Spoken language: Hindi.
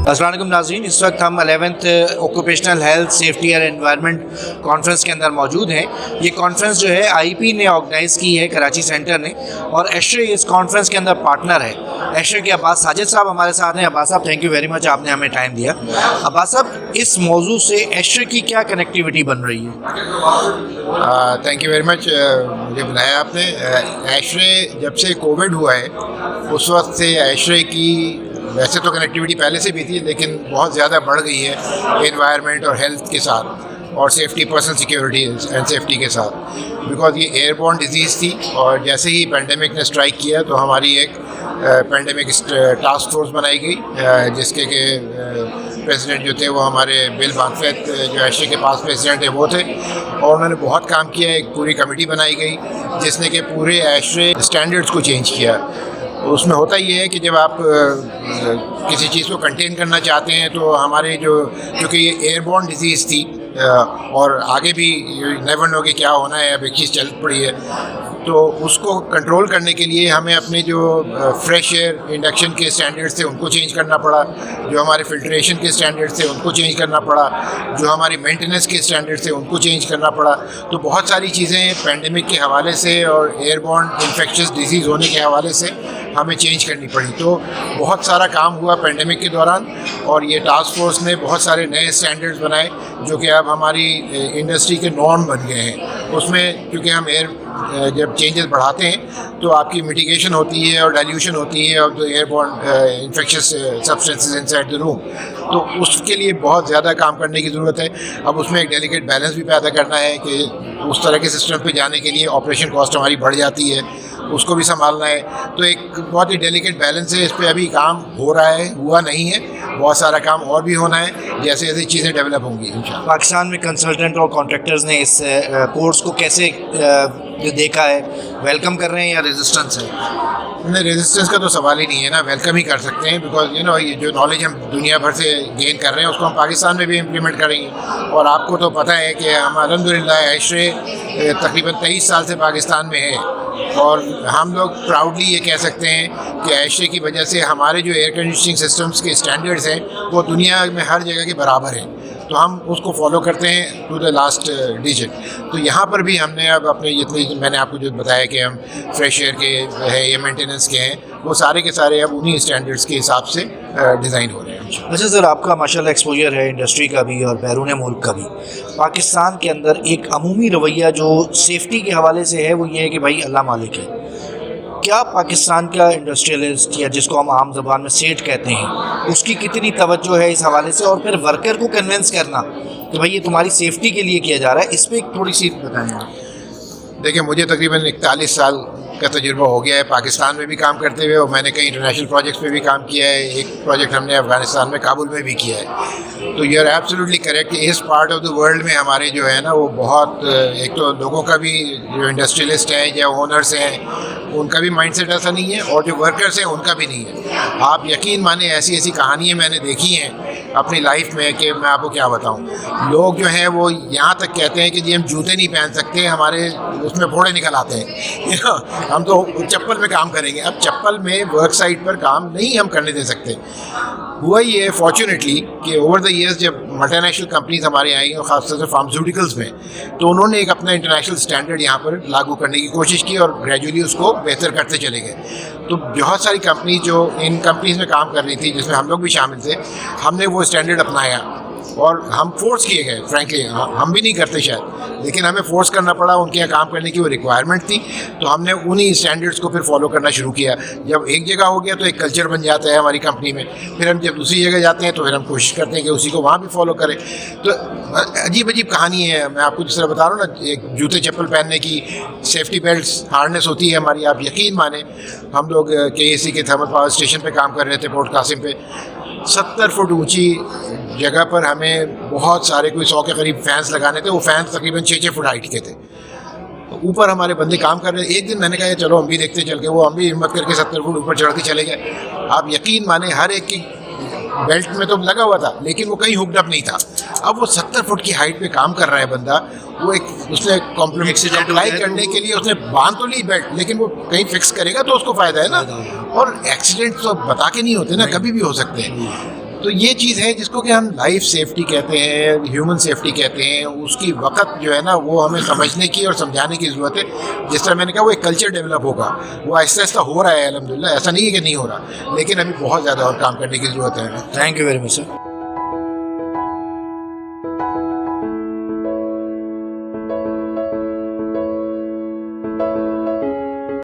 अस्सलाम वालेकुम नाज़रीन, इस वक्त हम 11th occupational health safety and environment conference के अंदर मौजूद हैं। ये कॉन्फ्रेंस जो है आईपी ने ऑर्गेनाइज़ की है, कराची सेंटर ने, और एशरे इस कॉन्फ्रेंस के अंदर पार्टनर है। एशरे के अब्बास साजिद साहब हमारे साथ हैं। अब्बास साहब, थैंक यू वेरी मच, आपने हमें टाइम दिया। अब्बास साहब, इस मौजू से एशरे की क्या कनेक्टिविटी बन रही है? थैंक यू वेरी मच, मुझे बुलाया आपने। एशरे जब से कोविड हुआ है उस वक्त से एशरे की वैसे तो कनेक्टिविटी पहले से भी थी, लेकिन बहुत ज़्यादा बढ़ गई है एनवायरनमेंट और हेल्थ के साथ, और safety, personal security and safety के साथ। बिकॉज ये एयरबॉर्न डिजीज़ थी, और जैसे ही पेंडेमिक ने स्ट्राइक किया तो हमारी एक पेंडेमिक टास्क फोर्स बनाई गई, जिसके के प्रेसिडेंट जो थे वो हमारे बिल बागफेत, जो एशरे के पास प्रेसिडेंट है, वो थे, और उन्होंने बहुत काम किया। एक पूरी कमेटी बनाई गई जिसने कि पूरे एशरे स्टैंडर्ड्स को चेंज किया। उसमें होता ये है कि जब आप किसी चीज़ को कंटेन करना चाहते हैं तो हमारे क्योंकि ये एयरबॉर्न डिजीज़ थी, और आगे भी नेवर नो कि क्या होना है, अब एक चीज़ चल पड़ी है, तो उसको कंट्रोल करने के लिए हमें अपने जो फ्रेश एयर इंडक्शन के स्टैंडर्ड्स थे उनको चेंज करना पड़ा, जो हमारे फिल्ट्रेशन के स्टैंडर्ड्स थे उनको चेंज करना पड़ा, जो हमारी मेंटेनेंस के स्टैंडर्ड्स थे उनको चेंज करना पड़ा। तो बहुत सारी चीज़ें पेंडेमिक के हवाले से और एयरबॉर्न इन्फेक्शस डिजीज़ होने के हवाले से हमें चेंज करनी पड़ी। तो बहुत सारा काम हुआ पेंडेमिक के दौरान, और ये टास्क फोर्स ने बहुत सारे नए स्टैंडर्ड्स बनाए जो कि अब हमारी इंडस्ट्री के नॉर्म बन गए हैं। उसमें क्योंकि हम जब चेंजेस बढ़ाते हैं तो आपकी मिटिगेशन होती है और डाइल्यूशन होती है of the airborne infectious substances inside the room, तो उसके लिए बहुत ज़्यादा काम करने की ज़रूरत है। अब उसमें एक डेलिकेट बैलेंस भी पैदा करना है कि उस तरह के सिस्टम पे जाने के लिए ऑपरेशन कॉस्ट हमारी बढ़ जाती है, उसको भी संभालना है। तो एक बहुत ही डेलिकेट बैलेंस है। इस पे अभी काम हो रहा है, हुआ नहीं है, बहुत सारा काम और भी होना है, जैसे जैसे चीज़ें डेवलप होंगी इंशाल्लाह। पाकिस्तान में कंसल्टेंट और कॉन्ट्रैक्टर्स ने इस कोर्स को कैसे जो देखा है, वेलकम कर रहे हैं या रेजिस्टेंस है? नहीं, रेजिस्टेंस का तो सवाल ही नहीं है ना, वेलकम ही कर सकते हैं। बिकॉज ये जो नॉलेज हम दुनिया भर से गेन कर रहे हैं उसको हम पाकिस्तान में भी इम्प्लीमेंट करेंगे। और आपको तो पता है कि हम अल्हम्दुलिल्लाह एशरे तकरीबन 23 साल से पाकिस्तान में है, और हम लोग प्राउडली ये कह सकते हैं कि एशरे की वजह से हमारे जो एयर कंडीशनिंग सिस्टम्स के स्टैंडर्ड्स हैं वो दुनिया में हर जगह के बराबर हैं। तो हम उसको फॉलो करते हैं टू द लास्ट डिजिट। तो यहाँ पर भी हमने अब अपने जितने मैंने आपको जो बताया कि हम फ्रेश एयर के है या मेंटेनेंस के हैं, वो सारे के सारे अब उन्हीं स्टैंडर्ड्स के हिसाब से डिज़ाइन हो रहे हैं। अच्छा सर, आपका माशाल्लाह एक्सपोजर है इंडस्ट्री का भी और बैरून मुल्क का भी। पाकिस्तान के अंदर एक अमूमी रवैया जो सेफ्टी के हवाले से है वो ये है कि भाई अल्लाह मालिक है। क्या पाकिस्तान का इंडस्ट्रियलिस्ट, या जिसको हम आम ज़बान में सेठ कहते हैं, उसकी कितनी तवज्जो है इस हवाले से, और फिर वर्कर को कन्विंस करना कि भाई ये तुम्हारी सेफ्टी के लिए किया जा रहा है, इस पर एक थोड़ी सी बताएं। देखिए, मुझे तकरीबन 41 साल का तजुर्बा हो गया है पाकिस्तान में भी काम करते हुए, और मैंने कई इंटरनेशनल प्रोजेक्ट्स में भी काम किया है। एक प्रोजेक्ट हमने अफ़गानिस्तान में, काबुल में भी किया है। तो यू आर एब्सोल्युटली करेक्ट कि इस पार्ट ऑफ द वर्ल्ड में हमारे जो है ना वो बहुत, एक तो लोगों का भी, जो इंडस्ट्रियलिस्ट हैं या ओनर्स हैं, उनका भी माइंडसेट ऐसा नहीं है, और जो वर्कर्स हैं उनका भी नहीं है। आप यकीन माने, ऐसी ऐसी कहानियाँ मैंने देखी हैं अपनी लाइफ में कि मैं आपको क्या बताऊं। लोग जो हैं वो यहाँ तक कहते हैं कि जी हम जूते नहीं पहन सकते, हमारे उसमें फोड़े निकल आते हैं हम तो चप्पल में काम करेंगे। अब चप्पल में वर्क साइट पर काम नहीं हम करने दे सकते। हुआ ये फॉर्चुनेटली कि ओवर द ईयर्स जब मल्टीनेशनल कंपनीज हमारे आई, और ख़ासतौर से फार्मास्यूटिकल्स में, तो उन्होंने एक अपना इंटरनेशनल स्टैंडर्ड यहाँ पर लागू करने की कोशिश की, और ग्रेजुअली उसको बेहतर करते चले गए। तो बहुत सारी कंपनी जो इन कंपनीज में काम कर रही थी, जिसमें हम लोग भी शामिल थे, हमने वो स्टैंडर्ड अपनाया, और हम फोर्स किए गए। फ्रैंकली हम भी नहीं करते शायद, लेकिन हमें फोर्स करना पड़ा, उनके यहाँ काम करने की वो रिक्वायरमेंट थी, तो हमने उन्हीं स्टैंडर्ड्स को फिर फॉलो करना शुरू किया। जब एक जगह हो गया तो एक कल्चर बन जाता है हमारी कंपनी में, फिर हम जब दूसरी जगह जाते हैं तो फिर हम कोशिश करते हैं कि उसी को वहाँ भी फॉलो करें। तो अजीब अजीब कहानी है। मैं आपको जिस तरह बता रहा हूँ ना, एक जूते चप्पल पहनने की, सेफ्टी बेल्ट हार्नेस होती है हमारी। आप यकीन माने, हम लोग KAC के थर्मल पावर स्टेशन पर काम कर रहे थे, पोर्ट कासिम पे, 70 फुट ऊंची जगह पर हमें बहुत सारे, कोई 100 के करीब फैंस लगाने थे। वो फैंस तकरीबन 6-6 फुट हाइट के थे। ऊपर हमारे बंदे काम कर रहे थे। एक दिन मैंने कहा चलो हम भी देखते चल के, वो हम भी हिम्मत करके 70 फुट ऊपर चढ़ के चले गए। आप यकीन माने, हर एक की बेल्ट में तो लगा हुआ था, लेकिन वो कहीं हुक्ड अप नहीं था। अब वो 70 फुट की हाइट पे काम कर रहा है बंदा, वो एक उसने कॉम्प्लीमेंट अप्लाई करने के लिए उसने बांध तो ली बेल्ट, लेकिन वो कहीं फिक्स करेगा तो उसको फ़ायदा है ना। और एक्सीडेंट तो बता के नहीं होते ना, कभी भी हो सकते हैं। तो ये चीज़ है जिसको कि हम लाइफ सेफ्टी कहते हैं, ह्यूमन सेफ्टी कहते हैं, उसकी वक्त जो है ना वो हमें समझने की और समझाने की ज़रूरत है। जिस तरह मैंने कहा वो एक कल्चर डेवलप होगा, वो आहिस्ता आहिस्ता हो रहा है अल्हम्दुलिल्लाह, ऐसा नहीं है कि नहीं हो रहा, लेकिन अभी बहुत ज़्यादा और काम करने की ज़रूरत है। Thank you very much sir.